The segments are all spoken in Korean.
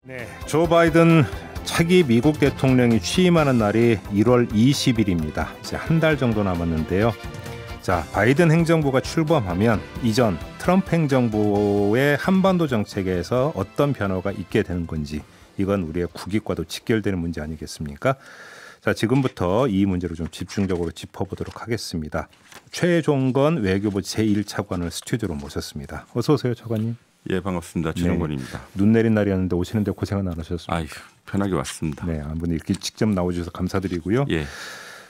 네, 조 바이든 차기 미국 대통령이 취임하는 날이 1월 20일입니다. 이제 한 달 정도 남았는데요. 자, 바이든 행정부가 출범하면 이전 트럼프 행정부의 한반도 정책에서 어떤 변화가 있게 되는 건지, 이건 우리의 국익과도 직결되는 문제 아니겠습니까? 자, 지금부터 이 문제를 좀 집중적으로 짚어보도록 하겠습니다. 최종건 외교부 제1차관을 스튜디오로 모셨습니다. 어서 오세요, 차관님. 예, 반갑습니다. 최종건입니다. 네, 눈 내린 날이었는데 오시는데 고생은 안 하셨습니까? 아유, 편하게 왔습니다. 네, 한번 이렇게 직접 나와주셔서 감사드리고요. 예.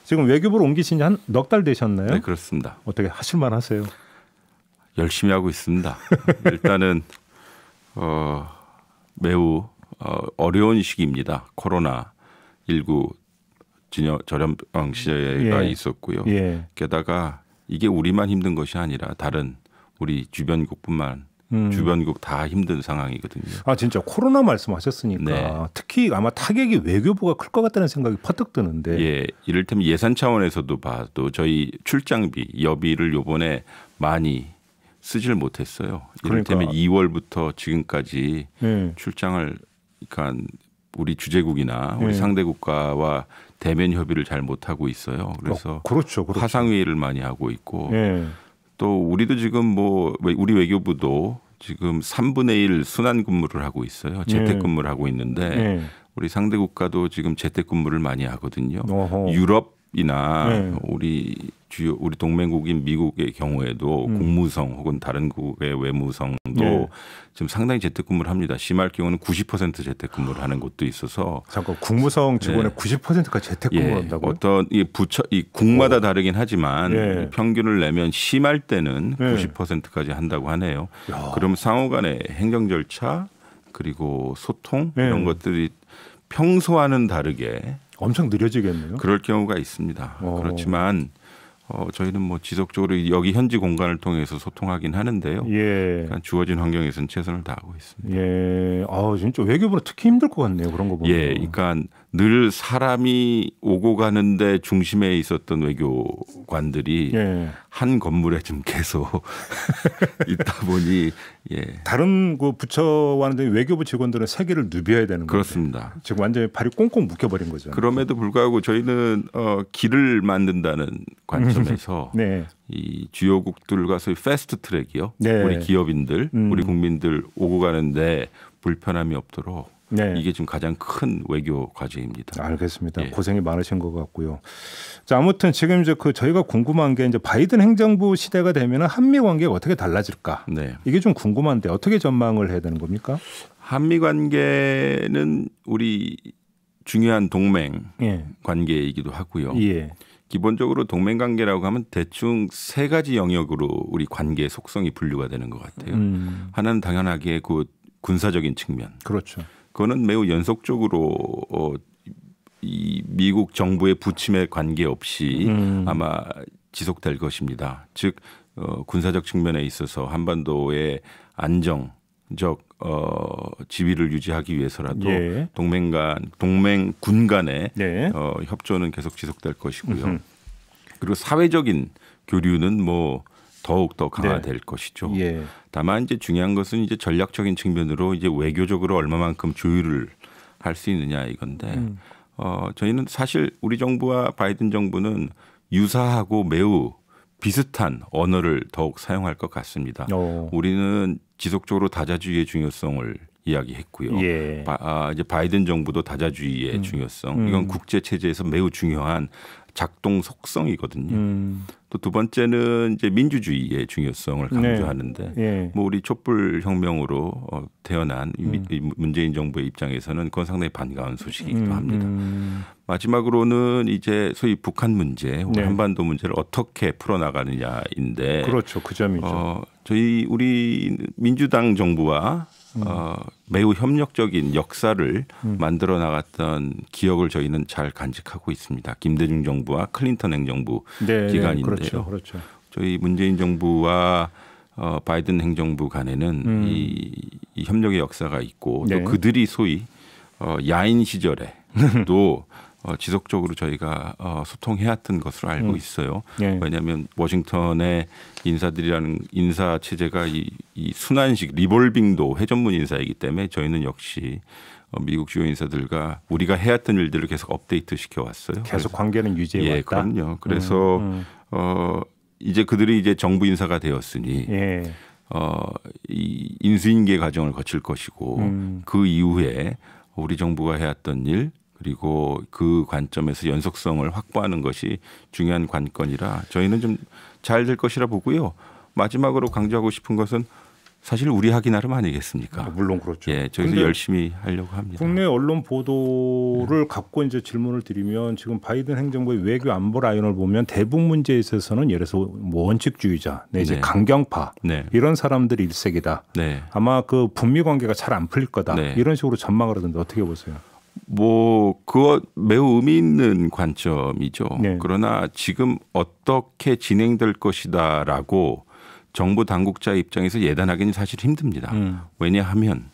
지금 외교부로 옮기신 지 한 넉 달 되셨나요? 네, 그렇습니다. 어떻게 하실만 하세요? 열심히 하고 있습니다. 일단은 매우 어려운 시기입니다. 코로나19 전염병 시대가 있었고요. 예. 게다가 이게 우리만 힘든 것이 아니라 다른 우리 주변국 다 힘든 상황이거든요. 아, 진짜 코로나 말씀하셨으니까 네. 특히 아마 타격이 외교부가 클 것 같다는 생각이 퍼뜩 드는데. 예, 이를테면 예산 차원에서도 봐도 저희 출장비, 여비를 요번에 많이 쓰질 못했어요. 이를테면 2월부터 지금까지 출장을, 그러니까 우리 주재국이나 우리 상대 국가와 대면 협의를 잘 못하고 있어요. 그래서 그렇죠. 화상회의를 많이 하고 있고 또 우리도 지금 우리 외교부도 지금 3분의 1 순환 근무를 하고 있어요. 재택근무를 하고 있는데 우리 상대 국가도 지금 재택근무를 많이 하거든요. 유럽이나 우리 동맹국인 미국의 경우에도 국무성 혹은 다른 국의 외무성도 지금 상당히 재택근무를 합니다. 심할 경우는 90% 재택근무를 하는 곳도 있어서. 잠깐, 국무성 직원의 90%가 재택근무를 한다고요? 어떤 이 국마다 다르긴 하지만 평균을 내면 심할 때는 90%까지 한다고 하네요. 그럼 상호간의 행정 절차 그리고 소통 이런 것들이 평소와는 다르게 엄청 느려지겠네요. 그럴 경우가 있습니다. 그렇지만 저희는 지속적으로 여기 현지 공간을 통해서 소통하긴 하는데요. 그러니까 주어진 환경에서는 최선을 다하고 있습니다. 예, 진짜 외교부는 특히 힘들 것 같네요. 그런 거 보면. 예, 그러니까 늘 사람이 오고 가는데 중심에 있었던 외교관들이 한 건물에 좀 계속 있다 보니 다른 그 부처와는 외교부 직원들은 세계를 누벼야 되는 거죠. 그렇습니다. 지금 완전히 발이 꽁꽁 묶여버린 거죠. 그럼에도 불구하고 저희는 길을 만든다는 관점에서 이 주요국들과 소위 패스트 트랙이요. 우리 기업인들, 우리 국민들 오고 가는데 불편함이 없도록 이게 지금 가장 큰 외교 과제입니다. 알겠습니다. 고생이 많으신 것 같고요. 자, 아무튼 지금 이제 저희가 궁금한 게 이제 바이든 행정부 시대가 되면 한미 관계가 어떻게 달라질까? 이게 좀 궁금한데 어떻게 전망을 해야 되는 겁니까? 한미 관계는 우리 중요한 동맹 관계이기도 하고요. 기본적으로 동맹 관계라고 하면 대충 세 가지 영역으로 우리 관계의 속성이 분류가 되는 것 같아요. 하나는 당연하게 그 군사적인 측면. 그렇죠. 그거는 매우 연속적으로 이 미국 정부의 부침에 관계없이 아마 지속될 것입니다. 즉 군사적 측면에 있어서 한반도의 안정적 지위를 유지하기 위해서라도 동맹군 간의 협조는 계속 지속될 것이고요. 그리고 사회적인 교류는 더욱 더 강화될 것이죠. 다만 이제 중요한 것은 이제 전략적인 측면으로 이제 외교적으로 얼마만큼 조율을 할 수 있느냐 이건데 저희는 사실 우리 정부와 바이든 정부는 유사하고 매우 비슷한 언어를 더욱 사용할 것 같습니다. 우리는 지속적으로 다자주의의 중요성을 이야기했고요. 이제 바이든 정부도 다자주의의 중요성. 이건 국제 체제에서 매우 중요한 작동 속성이거든요. 또 두 번째는 이제 민주주의의 중요성을 강조하는데 우리 촛불 혁명으로 태어난 문재인 정부의 입장에서는 그건 상당히 반가운 소식이기도 합니다. 마지막으로는 이제 소위 북한 문제, 한반도 문제를 어떻게 풀어나가느냐인데, 그렇죠, 그 점이죠. 우리 민주당 정부와 매우 협력적인 역사를 만들어 나갔던 기억을 저희는 잘 간직하고 있습니다. 김대중 정부와 클린턴 행정부 기간인데요. 그렇죠. 저희 문재인 정부와 바이든 행정부 간에는 이 협력의 역사가 있고 또 그들이 소위 야인 시절에도 지속적으로 저희가 소통해왔던 것으로 알고 있어요. 왜냐하면 워싱턴의 인사들이라는 인사 체제가 이 순환식 리볼빙도 회전문 인사이기 때문에 저희는 역시 미국 주요 인사들과 우리가 해왔던 일들을 계속 업데이트 시켜왔어요. 계속 관계는 유지해 왔다. 예, 그럼요. 그래서 이제 그들이 이제 정부 인사가 되었으니 예. 이 인수인계 과정을 거칠 것이고 그 이후에 우리 정부가 해왔던 일 그리고 그 관점에서 연속성을 확보하는 것이 중요한 관건이라 저희는 좀 잘 될 것이라 보고요. 마지막으로 강조하고 싶은 것은 사실 우리 하기 나름 아니겠습니까? 물론 그렇죠. 예, 저희도 열심히 하려고 합니다. 국내 언론 보도를 갖고 이제 질문을 드리면 지금 바이든 행정부의 외교 안보 라인을 보면 대북 문제에 있어서는 예를 들어서 뭐 원칙주의자 내지 네. 강경파 네. 이런 사람들이 일색이다. 네. 아마 그 북미 관계가 잘 안 풀릴 거다. 네. 이런 식으로 전망을 하던데 어떻게 보세요? 뭐 그거 매우 의미 있는 관점이죠. 네. 그러나 지금 어떻게 진행될 것이다라고 정부 당국자 입장에서 예단하기는 사실 힘듭니다. 왜냐하면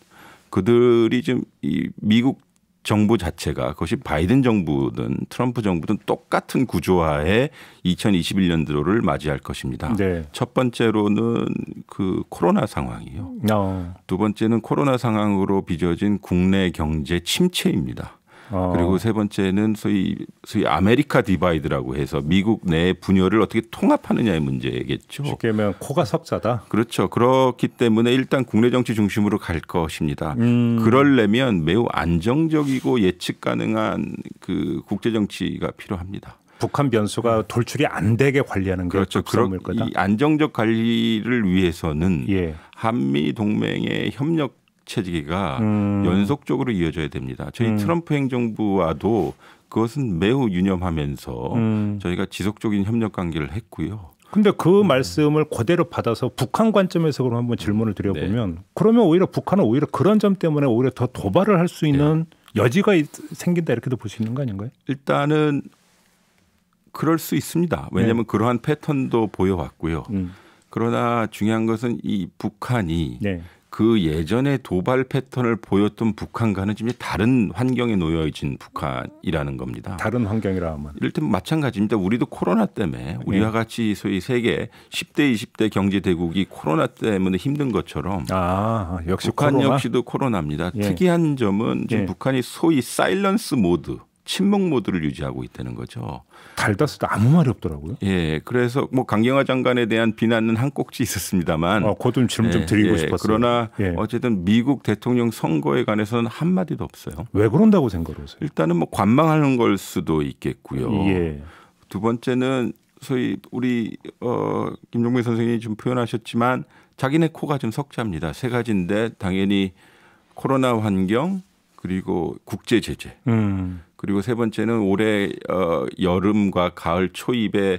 그들이 지금 이 미국 정부 자체가 그것이 바이든 정부든 트럼프 정부든 똑같은 구조화의 2021년도를 맞이할 것입니다. 네. 첫 번째로는 그 코로나 상황이요. 두 번째는 코로나 상황으로 빚어진 국내 경제 침체입니다. 그리고 세 번째는 소위 아메리카 디바이드라고 해서 미국 내 분열을 어떻게 통합하느냐의 문제겠죠. 쉽게 하면 코가 석자다. 그렇죠. 그렇기 때문에 일단 국내 정치 중심으로 갈 것입니다. 그러려면 매우 안정적이고 예측 가능한 그 국제 정치가 필요합니다. 북한 변수가 돌출이 안 되게 관리하는 게 그렇죠. 급선무일 거다. 이 안정적 관리를 위해서는 예. 한미 동맹의 협력 체계가 연속적으로 이어져야 됩니다. 저희 트럼프 행정부와도 그것은 매우 유념하면서 저희가 지속적인 협력 관계를 했고요. 근데 그 말씀을 그대로 받아서 북한 관점에서 그럼 한번 질문을 드려보면 그러면 오히려 북한은 오히려 그런 점 때문에 오히려 더 도발을 할 수 있는 여지가 생긴다 이렇게도 볼 수 있는 거 아닌가요? 일단은 그럴 수 있습니다. 왜냐하면 그러한 패턴도 보여왔고요. 그러나 중요한 것은 이 북한이 그 예전에 도발 패턴을 보였던 북한과는 좀 다른 환경에 놓여진 북한이라는 겁니다. 다른 환경이라 하면. 이를테면 마찬가지입니다. 우리도 코로나 때문에 우리와 같이 소위 세계 10대 20대 경제 대국이 코로나 때문에 힘든 것처럼 역시 북한 코로나? 역시도 코로나입니다. 특이한 점은 지금 북한이 소위 사일런스 모드 침묵 모드를 유지하고 있다는 거죠. 달다스도 아무 말이 없더라고요. 예, 그래서 뭐 강경화 장관에 대한 비난은 한 꼭지 있었습니다만, 그것도 질문 좀 드리고 싶었어요. 그러나 어쨌든 미국 대통령 선거에 관해서는 한 마디도 없어요. 왜 그런다고 생각하세요? 일단은 뭐 관망하는 걸 수도 있겠고요. 두 번째는 소위 우리 김종민 선생님이 좀 표현하셨지만 자기네 코가 좀 석자입니다. 세 가지인데 당연히 코로나 환경 그리고 국제 제재. 그리고 세 번째는 올해 여름과 가을 초입에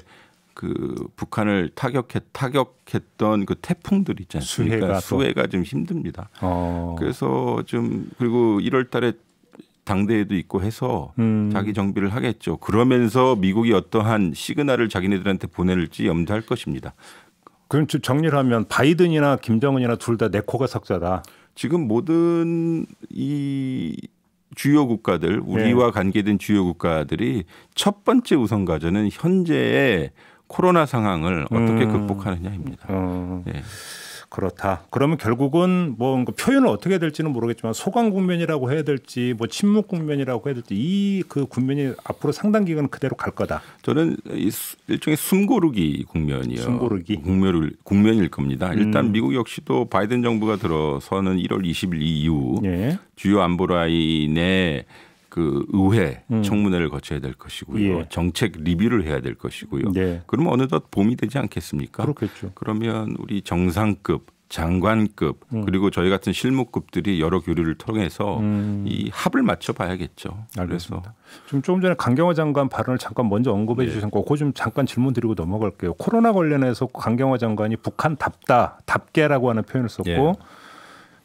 그 북한을 타격했던 그 태풍들 있지 않습니까? 수해가 좀 힘듭니다. 그래서 좀 그리고 1월 달에 당대회도 있고 해서 자기 정비를 하겠죠. 그러면서 미국이 어떠한 시그널을 자기네들한테 보낼지 염두할 것입니다. 그럼 정리를 하면 바이든이나 김정은이나 둘 다 내 코가 석자다. 지금 모든 이 주요 국가들 우리와 관계된 주요 국가들이 첫 번째 우선 과제는 현재의 코로나 상황을 어떻게 극복하느냐입니다. 그렇다. 그러면 결국은 뭐 표현을 어떻게 해야 될지는 모르겠지만 소강 국면이라고 해야 될지 뭐 침묵 국면이라고 해야 될지 이 그 국면이 앞으로 상당 기간 그대로 갈 거다. 저는 일종의 숨고르기 국면이요. 숨고르기 국면일 겁니다. 일단 미국 역시도 바이든 정부가 들어서는 1월 20일 이후 주요 안보 라인의 그 의회 청문회를 거쳐야 될 것이고요. 정책 리뷰를 해야 될 것이고요. 그러면 어느덧 봄이 되지 않겠습니까? 그렇겠죠. 그러면 우리 정상급, 장관급 그리고 저희 같은 실무급들이 여러 교류를 통해서 이 합을 맞춰봐야겠죠. 알겠습니다. 지금 조금 전에 강경화 장관 발언을 잠깐 먼저 언급해 주신 거 그거 좀 잠깐 질문 드리고 넘어갈게요. 코로나 관련해서 강경화 장관이 북한답게라고 하는 표현을 썼고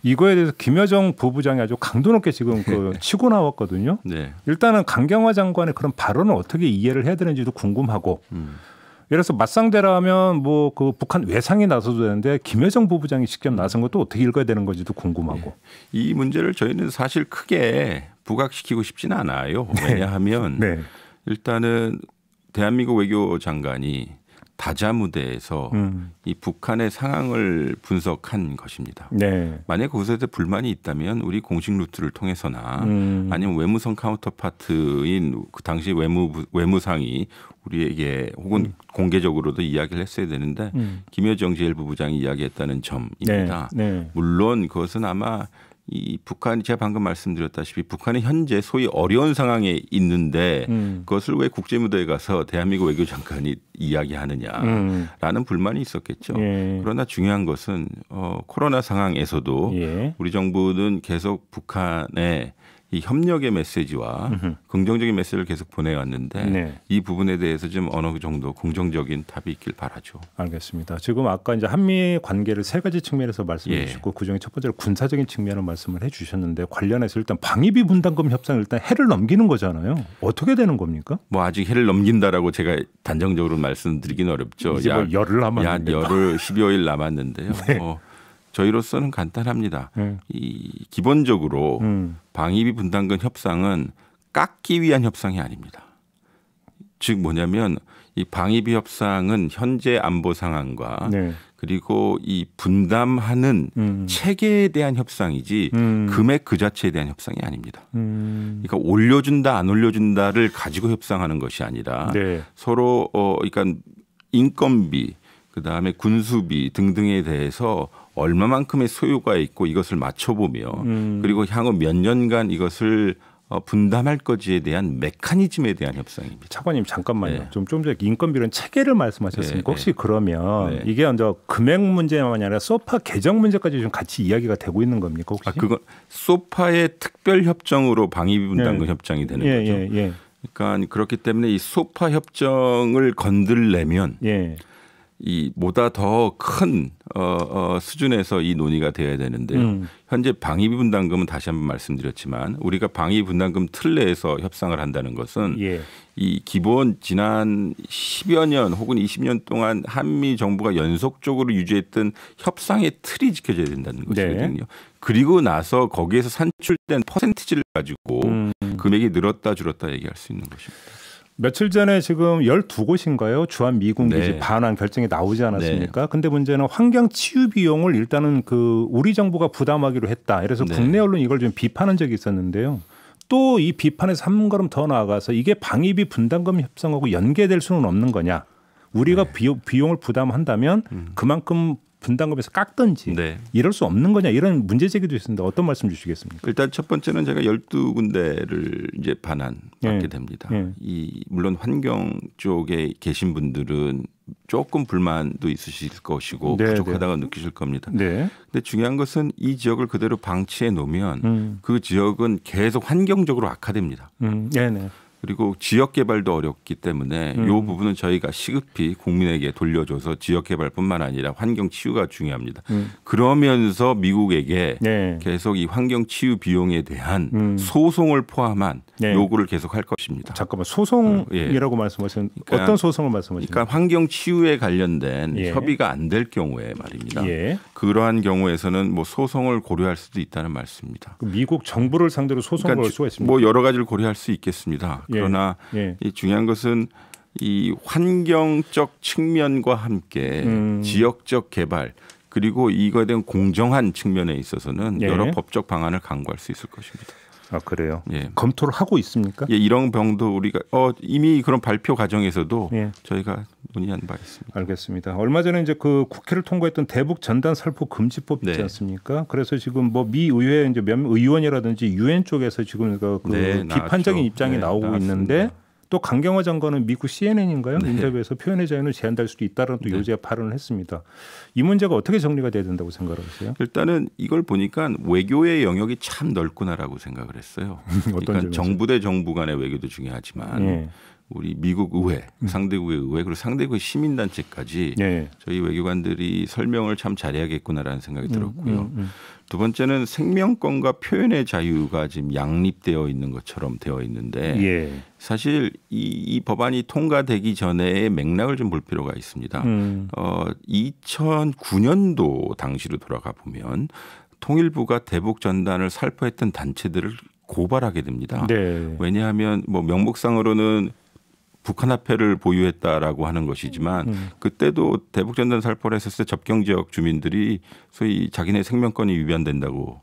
이거에 대해서 김여정 부부장이 아주 강도 높게 지금 치고 나왔거든요. 일단은 강경화 장관의 그런 발언을 어떻게 이해를 해야 되는지도 궁금하고 예를 들어서 맞상대라면 뭐 그 북한 외상이 나서도 되는데 김여정 부부장이 직접 나선 것도 어떻게 읽어야 되는 건지도 궁금하고 이 문제를 저희는 사실 크게 부각시키고 싶지는 않아요. 왜냐하면 일단은 대한민국 외교장관이 다자무대에서 이 북한의 상황을 분석한 것입니다. 네. 만약 거기서 불만이 있다면 우리 공식 루트를 통해서나 아니면 외무성 카운터파트인 그 당시 외무상이 우리에게 혹은 공개적으로도 이야기를 했어야 되는데 김여정 제1부부장이 이야기했다는 점입니다. 네. 네. 물론 그것은 아마 이 북한이 제가 방금 말씀드렸다시피 북한이 현재 소위 어려운 상황에 있는데 그것을 왜 국제무대에 가서 대한민국 외교장관이 이야기하느냐라는 불만이 있었겠죠. 예. 그러나 중요한 것은 코로나 상황에서도 예. 우리 정부는 계속 북한에 이 협력의 메시지와 긍정적인 메시지를 계속 보내왔는데 네. 이 부분에 대해서 좀 어느 정도 긍정적인 답이 있길 바라죠. 알겠습니다. 지금 아까 이제 한미 관계를 세 가지 측면에서 말씀해 주셨고 그중에 첫 번째로 군사적인 측면을 말씀을 해 주셨는데 관련해서 일단 방위비 분담금 협상 일단 해를 넘기는 거잖아요. 어떻게 되는 겁니까? 뭐 아직 해를 넘긴다라고 제가 단정적으로 말씀드리긴 어렵죠. 이제 뭐 열흘 남았는데. 열흘 12여일 남았는데요. 네. 저희로서는 간단합니다. 이 기본적으로 방위비 분담금 협상은 깎기 위한 협상이 아닙니다. 즉 뭐냐면 이 방위비 협상은 현재 안보 상황과 네. 그리고 이 분담하는 체계에 대한 협상이지 금액 그 자체에 대한 협상이 아닙니다. 그러니까 올려준다 안 올려준다를 가지고 협상하는 것이 아니라 네. 서로 그러니까 인건비 그다음에 군수비 등등에 대해서 얼마만큼의 소요가 있고 이것을 맞춰보며 그리고 향후 몇 년간 이것을 분담할 것에 대한 메커니즘에 대한 협상입니다. 차관님 잠깐만요. 네. 좀 전에 인건비는 체계를 말씀하셨으니까 네. 혹시 그러면 네. 이게 먼저 금액 문제만이 아니라 소파 개정 문제까지 좀 같이 이야기가 되고 있는 겁니까 혹시? 그건 소파의 특별 협정으로 방위비 분담금 네. 협정이 되는 거죠. 예. 그러니까 그렇기 때문에 이 소파 협정을 건들려면 예. 이 보다 더 큰 수준에서 이 논의가 되어야 되는데요. 현재 방위비 분담금은 다시 한번 말씀드렸지만 우리가 방위비 분담금 틀 내에서 협상을 한다는 것은 예. 이 기본 지난 10여 년 혹은 20년 동안 한미 정부가 연속적으로 유지했던 협상의 틀이 지켜져야 된다는 것이거든요. 네. 그리고 나서 거기에서 산출된 퍼센티지를 가지고 금액이 늘었다 줄었다 얘기할 수 있는 것입니다. 며칠 전에 지금 12곳인가요? 주한 미군기지 네. 반환 결정이 나오지 않았습니까? 근데 문제는 환경 치유 비용을 일단은 우리 정부가 부담하기로 했다. 그래서 네. 국내 언론 이걸 좀 비판한 적이 있었는데요. 또 이 비판에서 한 걸음 더 나아가서 이게 방위비 분담금 협상하고 연계될 수는 없는 거냐. 우리가 비용을 부담한다면 그만큼 분담금에서 깎든지 이럴 수 없는 거냐 이런 문제 제기도 있습니다. 어떤 말씀 주시겠습니까? 일단 첫 번째는 제가 12군데를 이제 반환받게 됩니다. 물론 환경 쪽에 계신 분들은 조금 불만도 있으실 것이고 부족하다고 느끼실 겁니다. 그런데 중요한 것은 이 지역을 그대로 방치해 놓으면 그 지역은 계속 환경적으로 악화됩니다. 그리고 지역 개발도 어렵기 때문에 이 부분은 저희가 시급히 국민에게 돌려줘서 지역 개발뿐만 아니라 환경 치유가 중요합니다. 그러면서 미국에게 계속 이 환경 치유 비용에 대한 소송을 포함한 요구를 계속 할 것입니다. 잠깐만 소송이라고 말씀하시는 그러니까, 어떤 소송을 말씀하시는? 그러니까 환경 치유에 관련된 협의가 안 될 경우에 말입니다. 그러한 경우에서는 뭐 소송을 고려할 수도 있다는 말씀입니다. 미국 정부를 상대로 소송을 걸 수가 있습니다. 뭐 여러 가지를 고려할 수 있겠습니다. 그러나 이 중요한 것은 이 환경적 측면과 함께 지역적 개발 그리고 이거에 대한 공정한 측면에 있어서는 여러 법적 방안을 강구할 수 있을 것입니다. 아 그래요? 검토를 하고 있습니까? 이런 병도 우리가 이미 그런 발표 과정에서도 저희가 논의한 바 있습니다. 알겠습니다. 얼마 전에 이제 그 국회를 통과했던 대북 전단 살포 금지법 있지 않습니까? 그래서 지금 뭐 미 의회 이제 몇 의원이라든지 유엔 쪽에서 지금 그 비판적인 입장이 나오고 있는데. 또 강경화 장관은 미국 CNN인가요? 인터뷰에서 표현의 자유는 제한될 수도 있다는 또 요지의 발언을 했습니다. 이 문제가 어떻게 정리가 돼야 된다고 생각하세요? 일단은 이걸 보니까 외교의 영역이 참 넓구나라고 생각을 했어요. 그러니까 정부 대 정부 간의 외교도 중요하지만 우리 미국 의회, 상대국의 의회 그리고 상대국의 시민단체까지 저희 외교관들이 설명을 참 잘해야겠구나라는 생각이 들었고요. 두 번째는 생명권과 표현의 자유가 지금 양립되어 있는 것처럼 되어 있는데 사실 이 법안이 통과되기 전에 맥락을 좀 볼 필요가 있습니다. 2009년도 당시로 돌아가 보면 통일부가 대북 전단을 살포했던 단체들을 고발하게 됩니다. 왜냐하면 뭐 명목상으로는 북한 화폐를 보유했다라고 하는 것이지만 그때도 대북 전단 살포를 했을 때 접경 지역 주민들이 소위 자기네 생명권이 위반된다고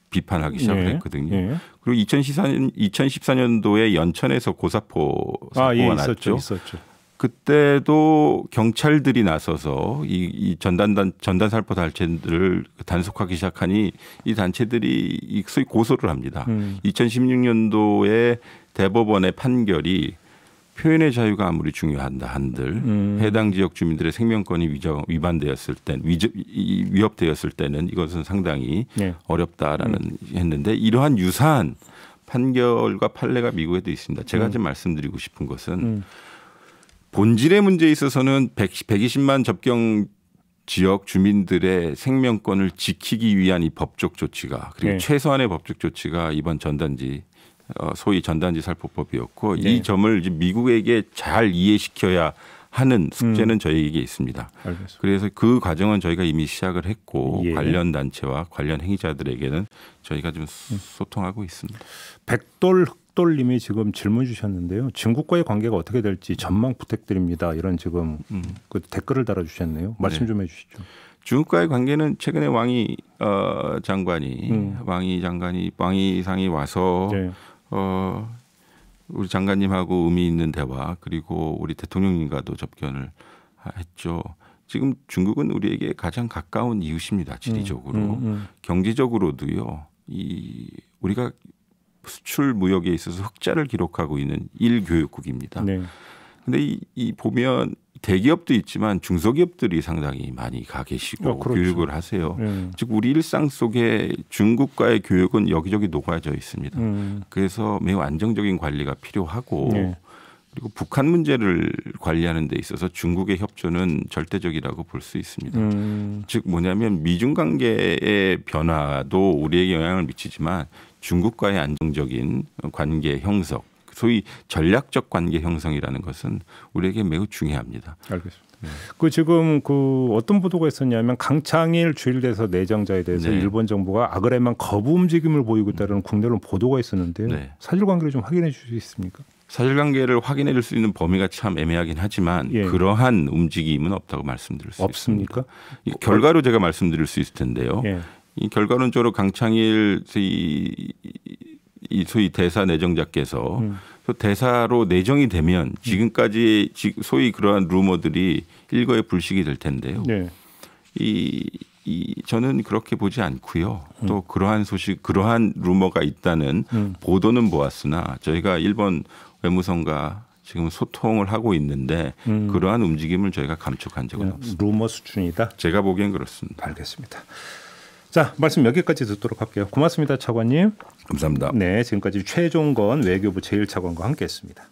비판하기 시작을 했거든요. 그리고 2014년도에 연천에서 고사포 사고가 났죠. 있었죠. 그때도 경찰들이 나서서 이 전단 살포 단체들을 단속하기 시작하니 이 단체들이 소위 고소를 합니다. 2016년도에 대법원의 판결이 표현의 자유가 아무리 중요하다 한들 해당 지역 주민들의 생명권이 위반되었을 때 위협되었을 때는 이것은 상당히 어렵다라는 했는데 이러한 유사한 판결과 판례가 미국에도 있습니다. 제가 좀 말씀드리고 싶은 것은 본질의 문제에 있어서는 120만 접경 지역 주민들의 생명권을 지키기 위한 이 법적 조치가 그리고 최소한의 법적 조치가 이번 전단지 소위 전단지 살포법이었고 이 점을 이제 미국에게 잘 이해시켜야 하는 숙제는 저희에게 있습니다. 알겠습니다. 그래서 그 과정은 저희가 이미 시작을 했고 관련 단체와 관련 행위자들에게는 저희가 좀 소통하고 있습니다. 백돌님이 지금 질문 주셨는데요. 중국과의 관계가 어떻게 될지 전망 부탁드립니다. 이런 지금 그 댓글을 달아주셨네요. 말씀 좀 해주시죠. 중국과의 관계는 최근에 왕이 장관이 와서 우리 장관님하고 의미 있는 대화 그리고 우리 대통령님과도 접견을 했죠. 지금 중국은 우리에게 가장 가까운 이웃입니다. 지리적으로 경제적으로도요. 우리가 수출 무역에 있어서 흑자를 기록하고 있는 1교역국입니다. 그런데 이 보면 대기업도 있지만 중소기업들이 상당히 많이 가 계시고 그렇죠. 교육을 하세요. 즉 우리 일상 속에 중국과의 교육은 여기저기 녹아져 있습니다. 그래서 매우 안정적인 관리가 필요하고 그리고 북한 문제를 관리하는 데 있어서 중국의 협조는 절대적이라고 볼 수 있습니다. 즉 뭐냐면 미중 관계의 변화도 우리에게 영향을 미치지만 중국과의 안정적인 관계 형성 소위 전략적 관계 형성이라는 것은 우리에게 매우 중요합니다. 알겠습니다. 그 지금 그 어떤 보도가 있었냐면 강창일 주일대사 내정자에 대해서 일본 정부가 악을에만 거부 움직임을 보이고 있다는 국내론 보도가 있었는데요. 사실관계를 좀 확인해 주실 수 있습니까? 사실관계를 확인해 줄 수 있는 범위가 참 애매하긴 하지만 그러한 움직임은 없다고 말씀드릴 수 없습니까? 있습니다. 결과로 제가 말씀드릴 수 있을 텐데요. 이 결과론적으로 강창일 소위 대사 내정자께서 대사로 내정이 되면 지금까지 소위 그러한 루머들이 일거에 불식이 될 텐데요. 저는 그렇게 보지 않고요. 또 그러한 루머가 있다는 보도는 보았으나 저희가 일본 외무성과 지금 소통을 하고 있는데 그러한 움직임을 저희가 감축한 적은 없습니다. 루머 수준이다? 제가 보기엔 그렇습니다. 알겠습니다. 자, 말씀 여기까지 듣도록 할게요. 고맙습니다, 차관님. 감사합니다. 네, 지금까지 최종건 외교부 제1차관과 함께했습니다.